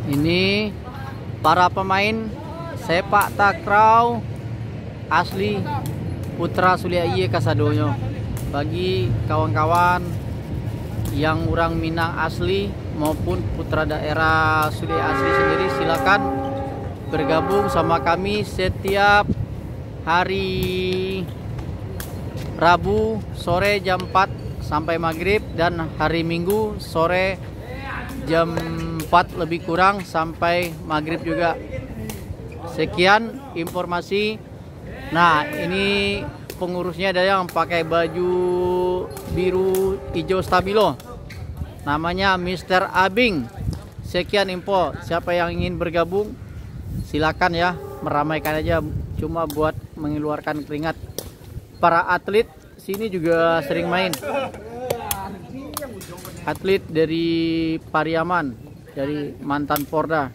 Ini para pemain sepak takraw asli Putra Suliaiye Kasadonyo. Bagi kawan-kawan yang orang Minang asli maupun putra daerah Suli asli sendiri, silakan bergabung sama kami setiap hari Rabu sore jam 4 sampai maghrib, dan hari Minggu sore jam 4 lebih kurang sampai maghrib juga. Sekian informasi. Nah, ini pengurusnya ada yang pakai baju biru hijau stabilo, namanya Mr. Abing. Sekian info. Siapa yang ingin bergabung silakan ya, meramaikan aja, cuma buat mengeluarkan keringat. Para atlet sini juga sering main, atlet dari Pariaman, dari mantan Porda.